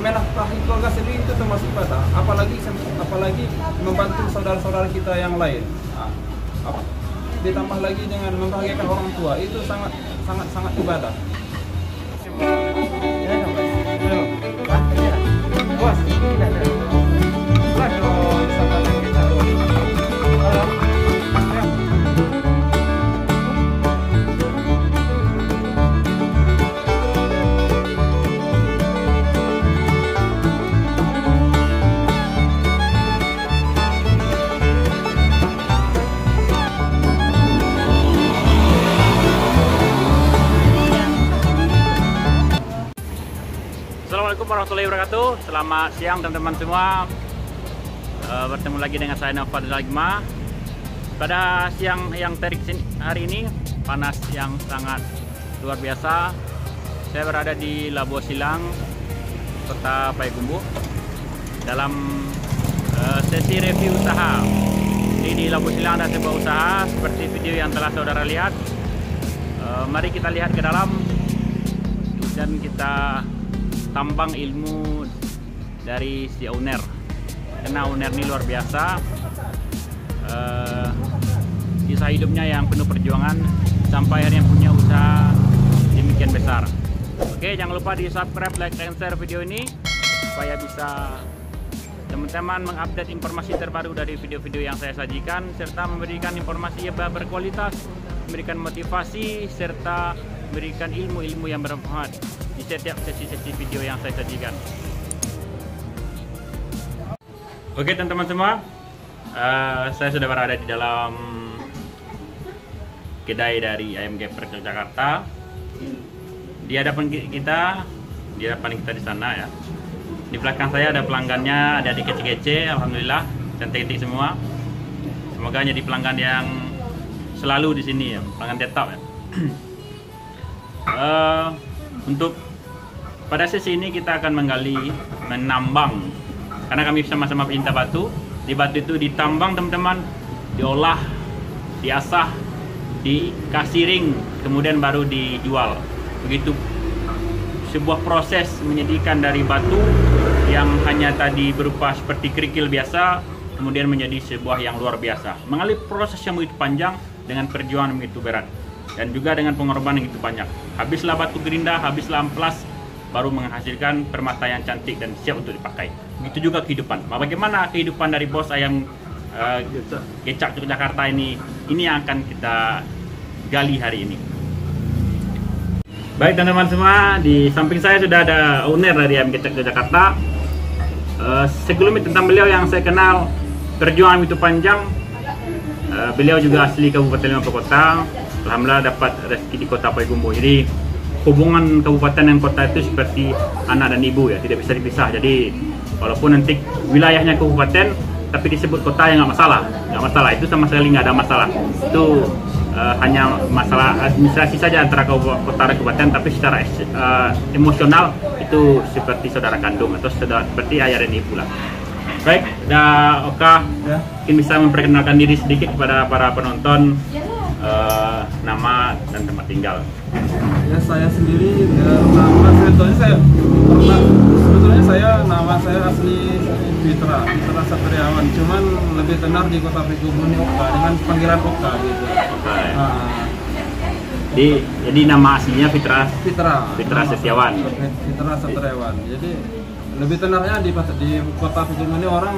menafkahi keluarga sendiri itu termasuk ibadah, apalagi membantu saudara-saudara kita yang lain. Ditambah lagi dengan membahagiakan orang tua, itu sangat ibadah. Assalamualaikum warahmatullahi wabarakatuh. Selamat siang teman-teman semua. Bertemu lagi dengan saya Nofadil Agma. Pada siang yang terik hari ini, panas yang sangat luar biasa. Saya berada di Labuan Silang, Kota Payakumbuh, dalam sesi review usaha. Di Labuan Silang ada sebuah usaha seperti video yang telah saudara lihat. Mari kita lihat ke dalam dan kita tambang ilmu dari si owner, karena owner ini luar biasa. Kisah hidupnya yang penuh perjuangan sampai akhirnya punya usaha demikian besar. Oke, jangan lupa di subscribe, like, dan share video ini supaya bisa teman-teman mengupdate informasi terbaru dari video-video yang saya sajikan, serta memberikan informasi yang berkualitas, memberikan motivasi, serta memberikan ilmu-ilmu yang bermanfaat di setiap sesi-sesi video yang saya sajikan. Oke teman-teman semua, saya sudah berada di dalam kedai dari Ayam Geprek Jakarta. Di hadapan kita di sana ya. Di belakang saya ada pelanggannya, ada di kece-kece, alhamdulillah, cantik-cantik semua. Semoga jadi pelanggan yang selalu di sini ya, pelanggan tetap ya. Untuk pada sesi ini kita akan menambang, karena kami sama-sama pecinta batu. Di batu itu ditambang teman-teman, diolah, diasah, dikasih ring, kemudian baru dijual. Begitu sebuah proses menjadikan dari batu yang hanya tadi berupa seperti kerikil biasa, kemudian menjadi sebuah yang luar biasa. Mengalami proses yang begitu panjang dengan perjuangan yang begitu berat, dan juga dengan pengorbanan yang begitu banyak. Habislah batu gerinda, habislah amplas, baru menghasilkan permata yang cantik dan siap untuk dipakai. Begitu juga kehidupan. Bagaimana kehidupan dari bos ayam Gecak Jakarta ini yang akan kita gali hari ini. Baik teman-teman semua, di samping saya sudah ada owner dari Ayam Gecak Jakarta. Sekelumit tentang beliau yang saya kenal, perjuangan itu panjang. Beliau juga asli Kabupaten Lima Kota. Alhamdulillah dapat rezeki di Kota Payakumbuh. Jadi hubungan kabupaten dan kota itu seperti anak dan ibu ya, tidak bisa dipisah. Jadi walaupun nanti wilayahnya kabupaten tapi disebut kota ya nggak masalah, itu sama sekali nggak ada masalah. Itu hanya masalah administrasi saja antara kota dan kabupaten, tapi secara emosional itu seperti saudara kandung atau seperti ayah dan ibu lah. Baik, Oka mungkin bisa memperkenalkan diri sedikit kepada para penonton, nama dan tempat tinggal. Ya, saya sendiri nama saya asli Fitra Satriawan, cuman lebih tenar di Kota Payakumbuh ini Oka, dengan panggilan Oka gitu. Jadi nama aslinya Fitra Setiawan. Fitra Satriawan. Jadi lebih tenarnya di Kota Payakumbuh ini orang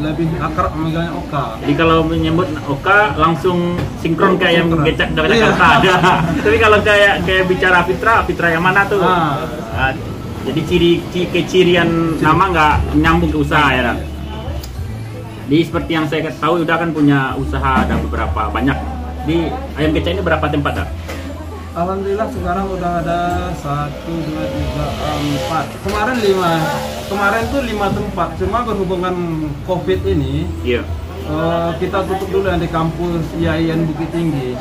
lebih akrab memanggilnya Oka. Jadi kalau menyebut Oka langsung sinkron kayak yang Gecak Jakarta ada. Tapi kalau kayak bicara Fitra yang mana tuh? Jadi kecirian nama nggak nyambung ke usaha ya. Jadi seperti yang saya tahu udah kan punya usaha ada beberapa banyak. Di Ayam Gecak ini berapa tempat dah? Alhamdulillah sekarang udah ada 1, 2, 3, 4. Kemarin tuh 5 tempat. Cuma berhubungan COVID ini, kita tutup dulu yang di kampus IAIN Bukit Tinggi.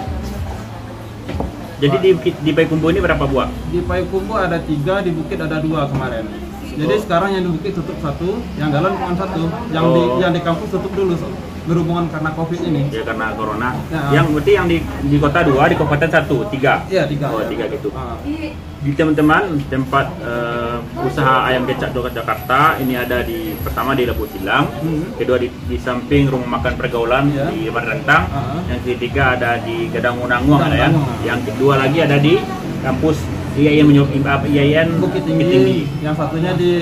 Jadi di Payakumbuh ini berapa buah? Di Payakumbuh ada 3, di Bukit ada 2 kemarin. Jadi sekarang yang di Bukit tutup 1, yang dalam cuma 1, yang di kampus tutup dulu berhubungan karena COVID ini. Ya, karena corona. Ya. Yang berarti yang di kota 2, di kabupaten 1, 3. Iya, 3. Oh, 3 gitu. Di teman-teman tempat usaha ayam gecak Jakarta. Ini ada pertama di Lebu Silang, kedua di samping rumah makan pergaulan di Rentang, yang ketiga ada di Gadang Unanguang ya. Yang kedua lagi ada di kampus IAIN Bukit Tinggi. Yang satunya di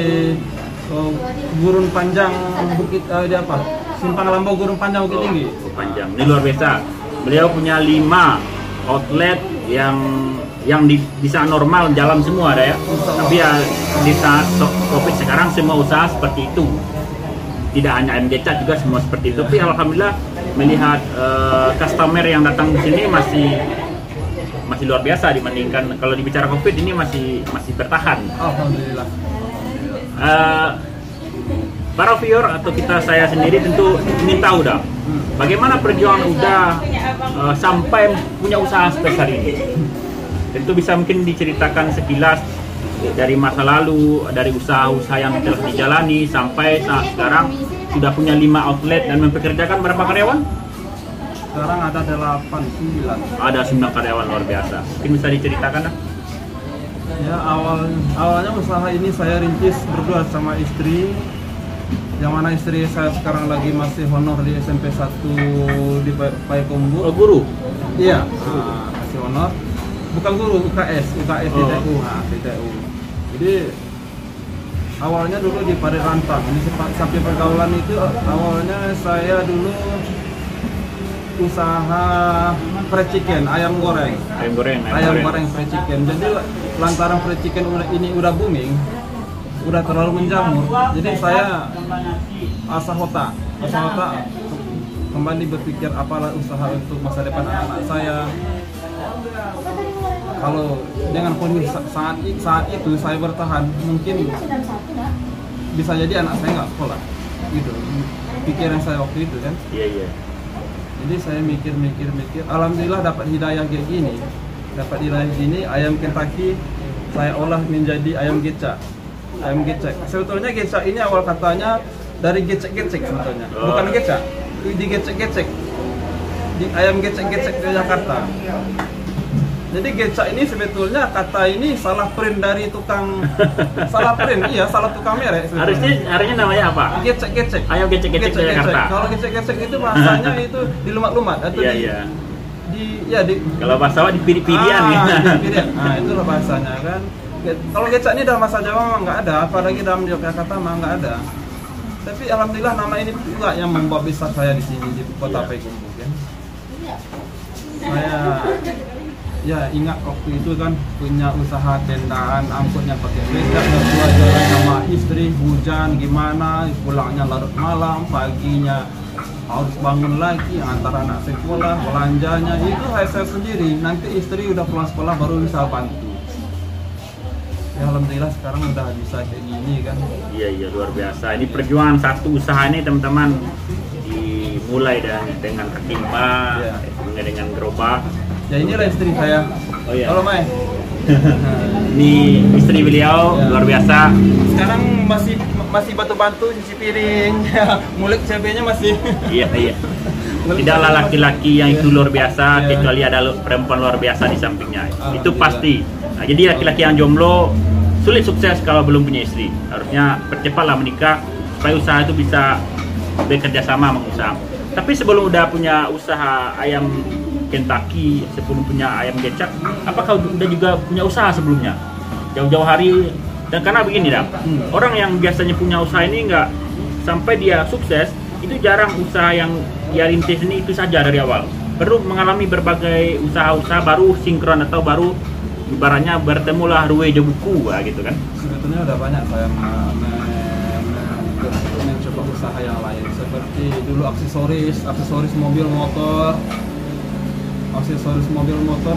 Gurun Panjang Bukit di apa? Simpang Lambau Gurun Panjang Bukit Tinggi. Panjang. Ini luar biasa. Beliau punya 5 outlet yang di saat normal jalan semua ada ya, tapi ya di saat COVID sekarang semua usaha seperti itu, tidak hanya ayam gecak juga semua seperti itu. Tapi alhamdulillah melihat customer yang datang di sini masih luar biasa dibandingkan kalau dibicara COVID ini masih bertahan. Alhamdulillah. Para viewer atau saya sendiri tentu ingin tahu dah bagaimana perjuangan Uda sampai punya usaha sebesar ini. Tentu bisa mungkin diceritakan sekilas dari masa lalu, dari usaha-usaha yang telah dijalani sampai saat sekarang sudah punya 5 outlet dan mempekerjakan berapa karyawan? Sekarang ada 9. Ada 9 karyawan, luar biasa. Mungkin bisa diceritakan lah. Ya awalnya usaha ini saya rintis berdua sama istri. Yang mana istri saya sekarang lagi masih honor di SMP 1 di Payakumbuh. Oh, guru? Iya, masih honor. Bukan guru, UKS TTU. TTU. Jadi awalnya dulu di Pare Rantang. Ini sapi pergaulan itu awalnya saya dulu usaha fried chicken, ayam goreng fried chicken. Jadi lantaran fried chicken ini udah booming, udah terlalu menjamur, jadi saya asa hota kembali berpikir apalah usaha untuk masa depan anak-anak saya. Kalau dengan kondisi saat itu saya bertahan, mungkin bisa jadi anak saya nggak sekolah, gitu pikiran saya waktu itu kan. Iya. Jadi saya mikir, alhamdulillah dapat hidayah kayak gini. Ayam Kentucky saya olah menjadi ayam gecak. Sebetulnya gecak ini awal katanya dari gecek-gecek sebetulnya. Bukan gecak, di gecek-gecek. Di ayam gecek-gecek di Jakarta. Jadi gecak ini sebetulnya kata ini salah print dari tukang salah tukang merek sebetulnya. Harusnya namanya apa? Gecek-gecek. Ayam gecek-gecek di Jakarta. Kalau gecek-gecek itu bahasanya itu di lumat-lumat atau di kalau bahasa di piri-pirian ya. Nah, itulah bahasanya kan. Kalau gecak ini dalam bahasa Jawa memang nggak ada, apalagi dalam Yogyakarta memang nggak ada. Tapi alhamdulillah nama ini juga yang membawa besar saya di sini di Kota Payakumbuh kan. Saya ingat waktu itu kan punya usaha tendaan, angkutnya pakai becak, berdua jalan sama istri, hujan gimana, pulangnya larut malam, paginya harus bangun lagi, antara anak sekolah, belanjanya itu saya sendiri. Nanti istri udah pulang sekolah baru bisa bantu. Ya alhamdulillah sekarang udah bisa kayak gini kan. Iya luar biasa. Ini perjuangan satu usaha ini teman-teman dimulai dengan ketimpa, dengan gerobak. Ya inilah istri saya. Oh iya. Halo Mai. Ini istri beliau luar biasa. Sekarang masih bantu cuci piring, mulik CB-nya masih. Iya. Tidaklah laki-laki yang itu luar biasa kecuali ada perempuan luar biasa di sampingnya. Itu pasti. Nah, jadi laki-laki yang jomblo sulit sukses kalau belum punya istri. Harusnya percepatlah menikah supaya usaha itu bisa bekerja sama mengusaha. Tapi sebelum udah punya usaha ayam Kentucky, sebelum punya ayam gecak, apakah udah juga punya usaha sebelumnya? Jauh-jauh hari, dan karena begini dah, orang yang biasanya punya usaha ini nggak sampai dia sukses, itu jarang usaha yang dia rintis ini itu saja dari awal. Perlu mengalami berbagai usaha-usaha baru sinkron atau baru ibaratnya bertemulah ruwe jebuku gitu kan. Sebetulnya udah banyak saya mencoba usaha yang lain, seperti dulu aksesoris mobil motor.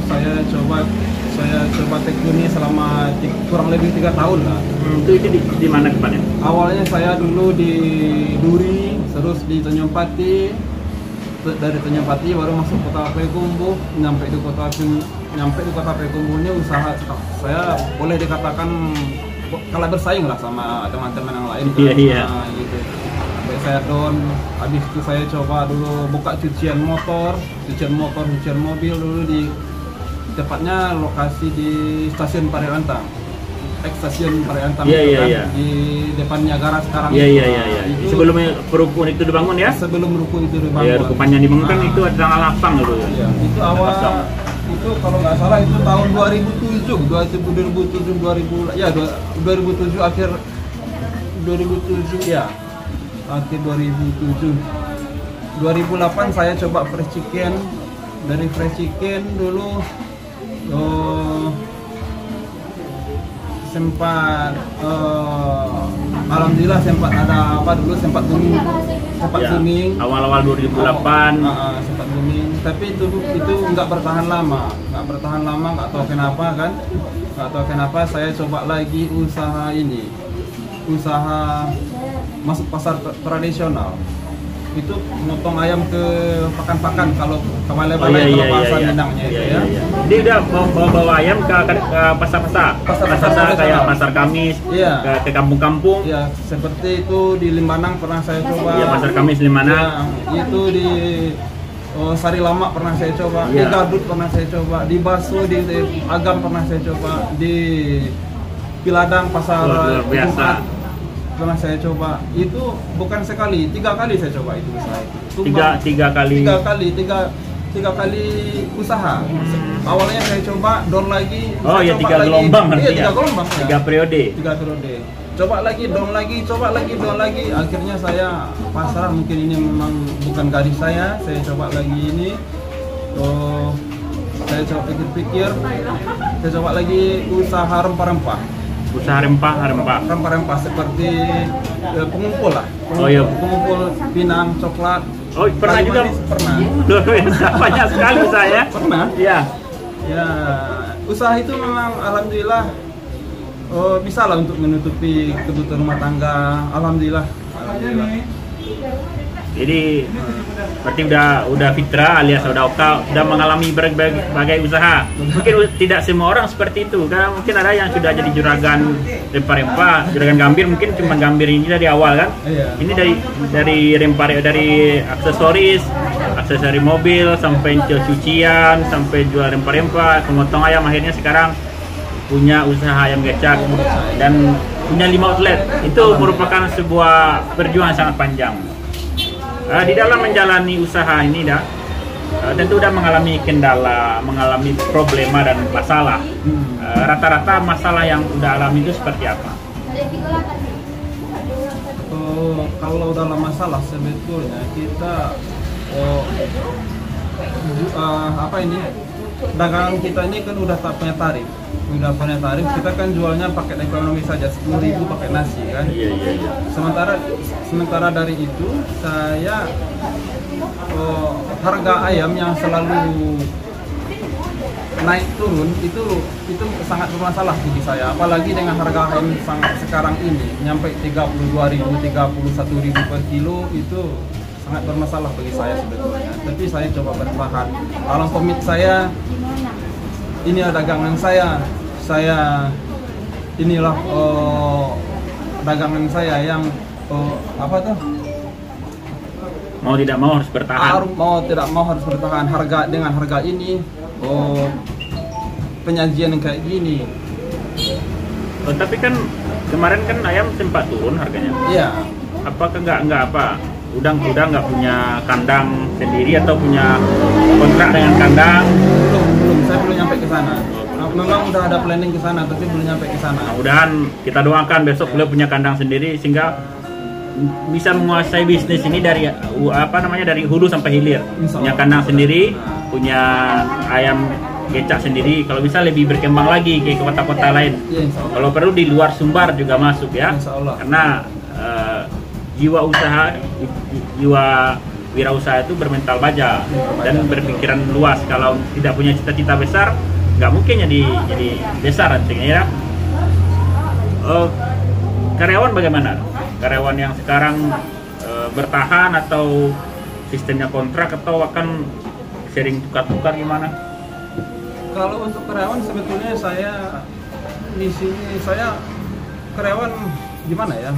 Saya coba tekuni selama kurang lebih 3 tahun lah. Itu di mana tempatnya? Awalnya saya dulu di Duri, terus di Tanjung Pati. Dari Tanjung Pati baru masuk Kota Payakumbuh. Nyampe di Kota Payakumbuh ini usaha saya boleh dikatakan kalah bersaing lah sama teman-teman yang lain. Iya. Gitu. Saya down, habis itu saya coba dulu buka cucian motor, cucian mobil dulu di tepatnya lokasi di stasiun Pare Rantang. stasiun Parayantam di depannya Niagara sekarang. Iya. Sebelum rukun itu dibangun ya? Sebelum rukun itu dibangun. Ya, rukun panjang dibangun kan itu ada tanggal lapang dulu. Iya, itu awal itu kalau nggak salah itu tahun 2007 akhir 2007 ya. Akhir 2007. 2008 saya coba fresh chicken. Dari fresh chicken dulu sempat alhamdulillah sempat ada apa dulu sempat booming awal-awal 2008 sempat booming, tapi itu nggak bertahan lama nggak tahu kenapa saya coba lagi usaha masuk pasar tradisional. Itu motong ayam ke pakan-pakan kalau ke balai-balai kalau pasar Minangnya itu ya. Dia udah bawa ayam ke pasar-pasar kayak pasar Kamis, ke kampung-kampung. Iya, seperti itu di Limbanang pernah saya coba. Iya, pasar Kamis Limbanang. Ya, itu di Sari Lama pernah saya coba, di Gadut pernah saya coba, di Baso, di Agam pernah saya coba, di Piladang pasar biasa. Pernah saya coba, itu bukan sekali, 3 kali saya coba itu usaha itu. Tiga kali usaha. Awalnya saya coba, down lagi. Oh ya, 3 gelombang kan? Iya, 3 gelombang. 3 periode. Coba lagi, down lagi. Akhirnya saya pasrah, mungkin ini memang bukan garis saya coba lagi ini. Saya coba pikir-pikir, saya coba lagi usaha rempah-rempah. Usaha Rempah-rempah seperti pengumpul lah. Pengumpul pinang, coklat. Oh, pernah juga? Pernah. Banyak sekali saya. Pernah? Iya. Ya, usaha itu memang alhamdulillah bisa lah untuk menutupi kebutuhan rumah tangga. Alhamdulillah. Jadi berarti udah fitrah alias udah mengalami berbagai usaha. Mungkin tidak semua orang seperti itu, karena mungkin ada yang sudah jadi juragan rempah-rempah, juragan gambir, mungkin cuma gambir ini dari awal kan. Ini dari rempah, dari aksesori mobil sampai cucian, sampai jual rempah-rempah, pemotong ayam, akhirnya sekarang punya usaha ayam gecak dan punya 5 outlet. Itu merupakan sebuah perjuangan sangat panjang. Di dalam menjalani usaha ini tentu udah mengalami kendala, mengalami problema dan masalah. Rata-rata masalah yang udah alami itu seperti apa? Kalau dalam masalah sebetulnya kita dagangan kita ini kan udah tak punya tarif. Kita kan jualnya paket ekonomi saja, 10.000 pakai nasi kan. Iya. Sementara dari itu saya harga ayam yang selalu naik turun itu sangat bermasalah bagi saya, apalagi dengan harga ayam sekarang ini nyampe 32.000, 31.000 per kilo, itu sangat bermasalah bagi saya sebetulnya. Tapi saya coba bertahan. Dalam komit saya, ini adalah dagangan saya inilah dagangan saya yang mau tidak mau harus bertahan. Mau tidak mau harus bertahan. Dengan harga ini, penyajian yang kayak gini. Tapi kan kemarin kan ayam sempat turun harganya. Iya. Apakah nggak apa? Udah nggak punya kandang sendiri atau punya kontrak dengan kandang? Belum. Saya belum nyampe ke sana. Memang udah ada planning ke sana, tapi belum nyampe ke sana. Mudah-mudahan kita doakan besok beliau punya kandang sendiri sehingga bisa menguasai bisnis ini dari hulu sampai hilir. Punya kandang sendiri, punya ayam gecak sendiri, kalau bisa lebih berkembang lagi ke kota-kota lain. Kalau perlu di luar Sumbar juga masuk ya. Karena jiwa wirausaha itu bermental baja dan berpikiran luas. Kalau tidak punya cita-cita besar, nggak mungkin jadi besar nantinya ya. Karyawan bagaimana? Karyawan yang sekarang bertahan atau sistemnya kontrak atau akan sering tukar-tukar gimana? Kalau untuk karyawan sebetulnya saya di sini karyawan gimana ya?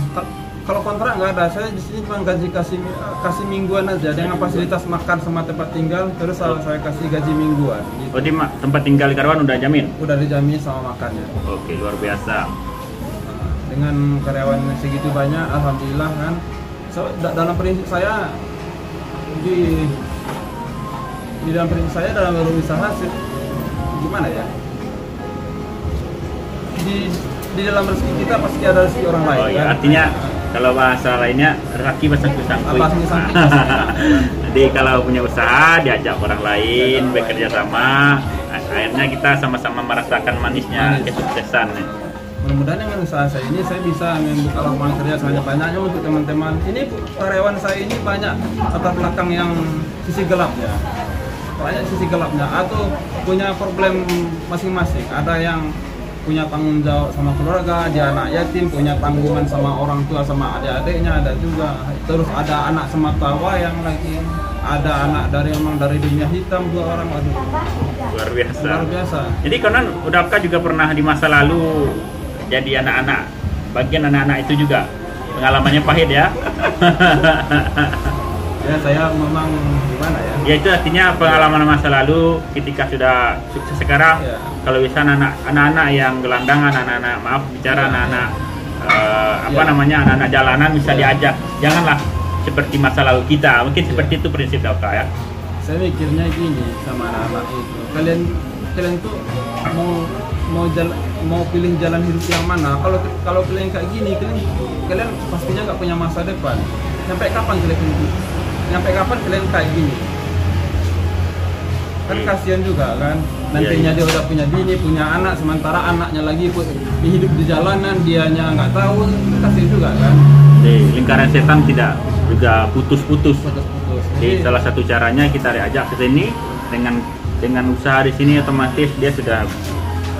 Kalau kontrak nggak ada, saya di sini cuma gaji kasih mingguan aja dengan fasilitas makan sama tempat tinggal, terus saya kasih gaji mingguan. Gitu. Oh, di tempat tinggal karyawan udah jamin? Udah dijamin sama makannya. Oke, luar biasa. dengan karyawan segitu banyak, alhamdulillah kan. Dalam prinsip saya di dalam prinsip saya dalam berusaha gimana ya? Di dalam rezeki kita pasti ada rezeki orang lain. Oh iya, kan? artinya kalau bahasa lainnya rezeki bersangkut-sangkut. Jadi kalau punya usaha diajak orang lain bekerja sama, akhirnya kita sama-sama merasakan manisnya kesuksesan. Mudah-mudahan dengan usaha saya ini saya bisa membuka lapangan kerja sebanyak-banyaknya untuk teman-teman. Ini karyawan saya ini banyak latar belakang yang sisi gelapnya, banyak sisi gelapnya atau punya problem masing-masing. Ada yang punya tanggung jawab sama keluarga, dia anak yatim, punya tanggungan sama orang tua sama adik-adiknya, ada juga. Terus ada anak semata yang lagi, ada anak dari dunia hitam, 2 orang. Aduh, luar biasa. Luar biasa. Jadi konon Udapka juga pernah di masa lalu jadi anak-anak, bagian anak-anak itu juga pengalamannya pahit ya. Ya saya memang gimana ya? Ya itu artinya pengalaman masa lalu ketika sudah sukses sekarang. Ya. Kalau bisa anak-anak yang gelandangan, anak-anak anak-anak jalanan bisa diajak. Janganlah seperti masa lalu kita. Mungkin seperti itu prinsip Dauka ya. Saya mikirnya gini sama anak-anak itu. Kalian tuh mau pilih jalan hidup yang mana? Kalau kalian kayak gini, kalian pastinya nggak punya masa depan. Sampai kapan kalian hidup? Sampai kapan kalian kayak gini? Kan kasihan juga kan. Nantinya dia udah punya bini, punya anak, sementara anaknya lagi hidup di jalanan, dianya nggak tahu, kasihan juga kan. Jadi lingkaran setan tidak juga putus-putus. Jadi salah satu caranya kita diajak ke sini dengan usaha di sini, otomatis dia sudah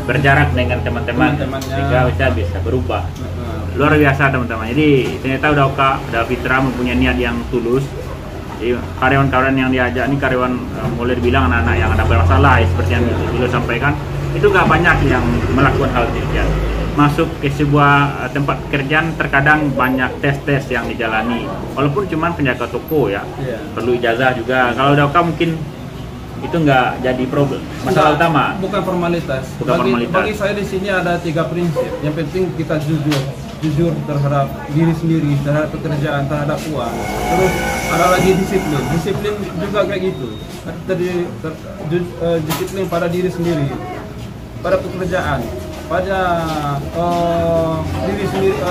berjarak dengan teman-teman sehingga bisa berubah. Luar biasa teman-teman. Jadi ternyata Dauka Fitra mempunyai niat yang tulus. Jadi karyawan-karyawan yang diajak ini karyawan mulai dibilang anak-anak yang ada bermasalah seperti yang dulu sampaikan, itu gak banyak yang melakukan hal demikian. Masuk ke sebuah tempat pekerjaan terkadang banyak tes-tes yang dijalani, walaupun cuma penjaga toko ya, perlu ijazah juga. Kalau Dauka mungkin itu nggak jadi problem, masalah utama. Bukan formalitas. Bagi saya di sini ada 3 prinsip. Yang penting kita jujur terhadap diri sendiri, terhadap pekerjaan, terhadap uang. Terus ada lagi disiplin juga kayak gitu. Disiplin pada diri sendiri, pada pekerjaan, pada diri sendiri.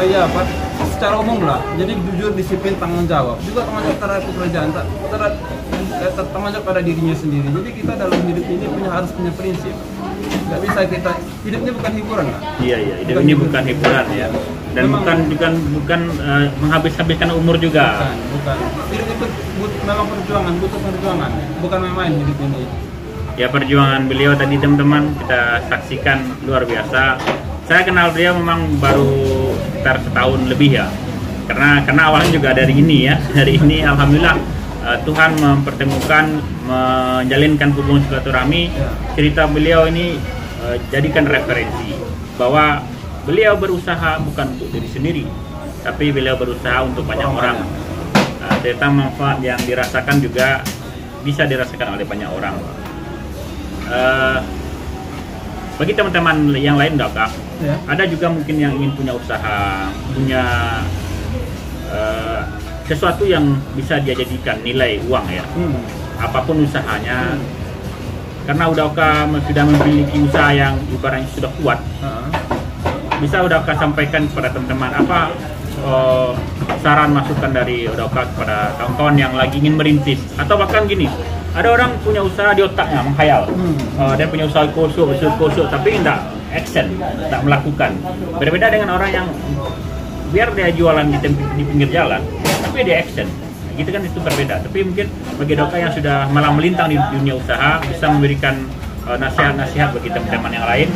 Secara umum lah. Jadi jujur, disiplin, tanggung jawab. Juga tanggung jawab terhadap pekerjaan, tanggung jawab pada dirinya sendiri. Jadi kita dalam hidup ini harus punya prinsip. Gak bisa kita, hidup ini bukan hiburan lah. Iya, hidup ini bukan hiburan ya. Dan bukan menghabis-habiskan umur juga. Bukan. Hidup itu memang perjuangan, butuh perjuangan. Bukan main-main hidup ini. Ya, perjuangan beliau tadi teman-teman kita saksikan luar biasa. Saya kenal beliau memang baru sekitar setahun lebih ya. Karena awalnya juga dari ini ya. Dari ini alhamdulillah Tuhan mempertemukan, menjalinkan hubungan silaturahmi. Cerita beliau ini jadikan referensi bahwa beliau berusaha bukan untuk diri sendiri, tapi beliau berusaha untuk banyak orang. Tentang manfaat yang dirasakan juga bisa dirasakan oleh banyak orang. Bagi teman-teman yang lain Dauka, ada juga mungkin yang ingin punya usaha, punya sesuatu yang bisa dia jadikan nilai uang ya, apapun usahanya. Karena Dauka sudah memiliki usaha yang ibaratnya sudah kuat, bisa Dauka sampaikan kepada teman-teman apa saran masukan dari Dauka kepada kawan-kawan yang lagi ingin merintis, atau bahkan gini, ada orang punya usaha di otaknya menghayal, dia punya usaha kosong tapi tidak action, tidak melakukan. Berbeda dengan orang yang biar dia jualan di pinggir jalan, tapi dia action. Gitu kan, itu berbeda. Tapi mungkin bagi Dauka yang sudah malah melintang di dunia usaha bisa memberikan nasihat-nasihat bagi teman-teman yang lain.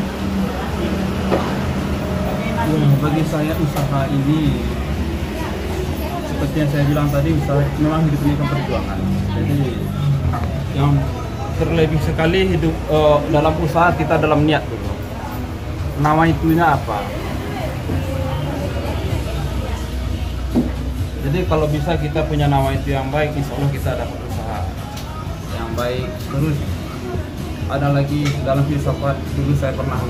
Bagi saya usaha ini seperti yang saya bilang tadi, usaha memang hidup ini kan perjuangan. Jadi yang terlebih sekali hidup dalam usaha kita dalam niat dulu. Nama itunya apa? Jadi kalau bisa kita punya nama itu yang baik, insya Allah kita dapat usaha yang baik. Terus ada lagi dalam filsafat, dulu saya pernah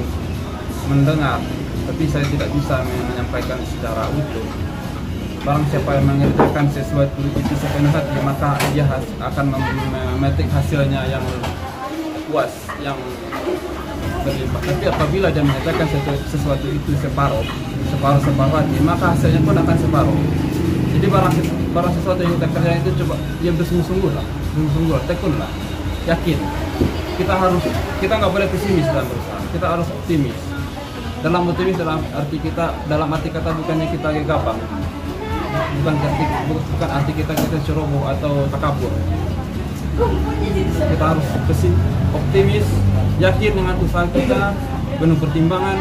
mendengar tapi saya tidak bisa menyampaikan secara utuh. Barang siapa yang mengerjakan sesuatu itu sepenuh hati, maka dia akan memetik hasilnya yang puas, yang berlimpah. Tapi apabila dia mengerjakan sesuatu itu separuh hati, maka hasilnya pun akan separuh. Jadi barang sesuatu yang kita kerjakan itu coba dia bersungguh-sungguh lah, tekun lah, yakin. Kita nggak boleh pesimis dalam berusaha, kita harus optimis. Dalam optimis dalam arti kata bukannya kita gegabah, bukan arti kita ceroboh atau takabur. Kita harus optimis, yakin dengan usaha kita, penuh pertimbangan,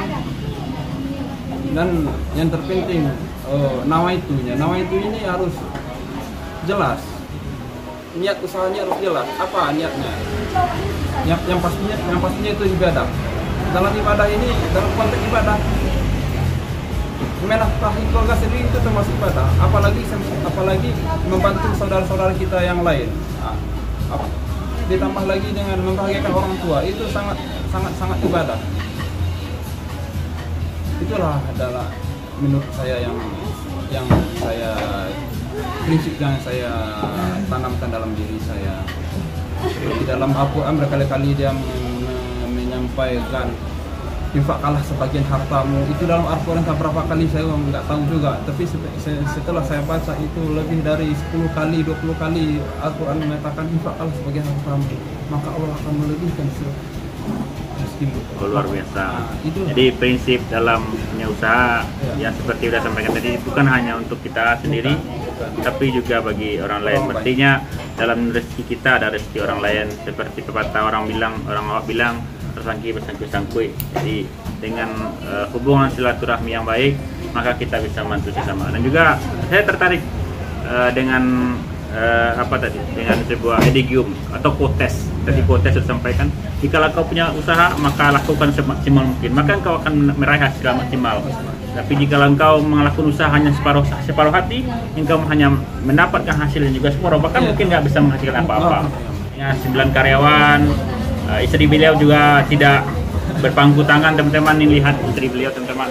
dan yang terpenting nawaitunya ini harus jelas. Niat usahanya harus jelas. Apa niatnya? Yang pastinya itu ibadah. Dalam ibadah ini, dalam konteks ibadah, menafkahi keluarga sendiri itu termasuk ibadah. Apalagi membantu saudara-saudara kita yang lain. Ditambah lagi dengan membahagiakan orang tua, itu sangat ibadah. Itulah adalah menurut saya yang saya prinsip yang saya tanamkan dalam diri saya. Di dalam Al-Quran berkali-kali dia menyampaikan infakkanlah sebagian hartamu. Itu dalam Al-Quran berapa kali saya nggak tahu juga, tapi setelah saya baca itu lebih dari 10 kali, 20 kali Al-Quran mengatakan infakkanlah sebagian hartamu, maka Allah akan melebihkan rezekimu. Luar biasa. Jadi prinsip dalam usaha yang seperti sudah sampaikan tadi bukan hanya untuk kita sendiri, tapi juga bagi orang lain. Artinya dalam rezeki kita ada rezeki orang lain, seperti pepatah orang awak bilang tersangki bersangkui-sangkui. Jadi dengan hubungan silaturahmi yang baik, maka kita bisa membantu sesama. Dan juga saya tertarik dengan dengan sebuah idiom atau quotes. Tadi quotes sudah sampaikan, jika kau punya usaha maka lakukan semaksimal mungkin, maka kau akan meraih hasil maksimal. Tapi jika engkau melakukan usaha hanya separuh hati, engkau hanya mendapatkan hasil dan juga separuh, bahkan mungkin nggak bisa menghasilkan apa-apa. Ya, 9 karyawan, istri beliau juga tidak berpangku tangan, teman-teman. Ini lihat istri beliau, teman-teman.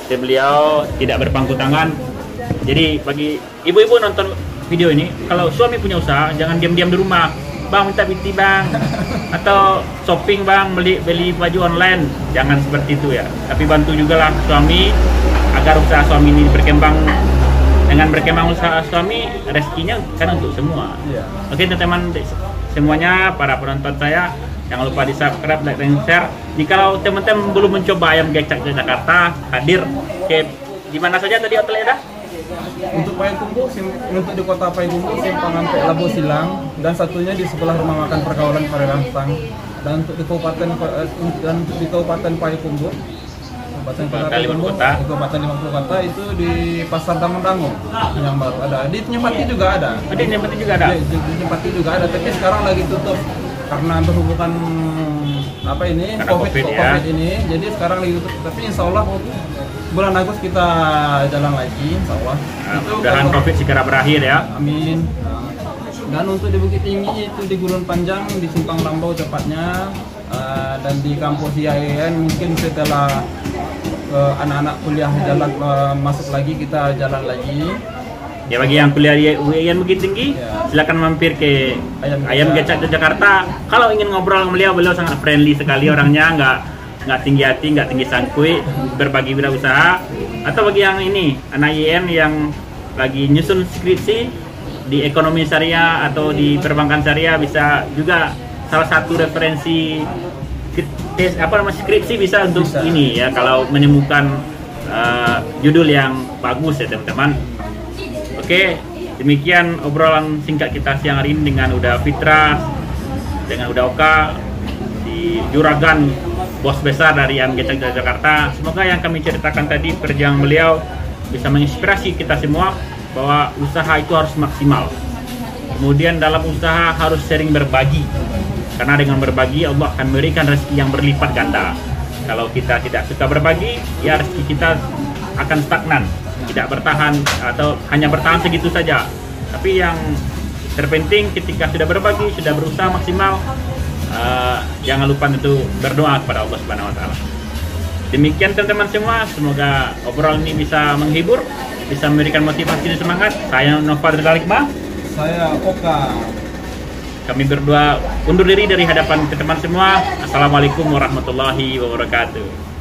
Istri beliau tidak berpangku tangan. Jadi bagi ibu-ibu nonton video ini, kalau suami punya usaha, jangan diam-diam di rumah. Bang, minta binti bang, atau shopping bang, beli baju online. Jangan seperti itu ya. Tapi bantu juga lah suami agar usaha suami ini berkembang. Dengan berkembang usaha suami, rezekinya kan untuk semua. Oke teman-teman semuanya, para penonton saya, jangan lupa di subscribe, like, dan share. Jikalau teman-teman belum mencoba ayam gecak di Jakarta, hadir ke di mana saja tadi hotelnya dah? Untuk Payakumbuh, untuk di kota Payakumbuh, Simpang Ampek Labu Silang, dan satunya di sebelah rumah makan pergaulan Parirangsang. Dan untuk di Kabupaten Payakumbuh, Kabupaten Limang Kota itu di Pasar Dangung yang baru ada. Di Nyempati juga ada. Di Nyempati juga ada, tapi sekarang lagi tutup karena berhubungan COVID ini. Jadi sekarang lagi tutup. Tapi insya Allah bulan Agustus kita jalan lagi, insya Allah. Mudah-mudahan COVID segera berakhir ya. Amin. Dan untuk di Bukit Tinggi itu di Gurun Panjang, di Simpang Lambau tepatnya, dan di kampus IAIN mungkin setelah anak-anak kuliah masuk lagi, kita jalan lagi. Ya, bagi yang kuliah di UIN Bukit Tinggi, silakan mampir ke Ayam Gecak Jakarta. Kalau ingin ngobrol dengan beliau sangat friendly sekali orangnya, nggak tinggi hati, nggak tinggi sangkui, berbagi wirausaha. Atau bagi yang ini anak IAIN yang lagi nyusun skripsi di ekonomi syariah atau di perbankan syariah, bisa juga salah satu referensi skripsi bisa untuk ini ya, kalau menemukan judul yang bagus ya teman-teman. Oke, demikian obrolan singkat kita siang hari ini dengan Uda Fitra, dengan Uda Oka, di Juragan, bos besar dari Ayam Gecak Jakarta. Semoga yang kami ceritakan tadi, perjuangan beliau bisa menginspirasi kita semua bahwa usaha itu harus maksimal. Kemudian dalam usaha harus sering berbagi, karena dengan berbagi Allah akan memberikan rezeki yang berlipat ganda. Kalau kita tidak suka berbagi, ya rezeki kita akan stagnan, tidak bertahan atau hanya bertahan segitu saja. Tapi yang terpenting ketika sudah berbagi, sudah berusaha maksimal, jangan lupa untuk berdoa kepada Allah Subhanahu wa taala. Demikian teman-teman semua, semoga obrolan ini bisa menghibur, bisa memberikan motivasi dan semangat. Saya Nova dari Hikmah. Saya Oka. Kami berdua undur diri dari hadapan teman-teman semua. Assalamualaikum warahmatullahi wabarakatuh.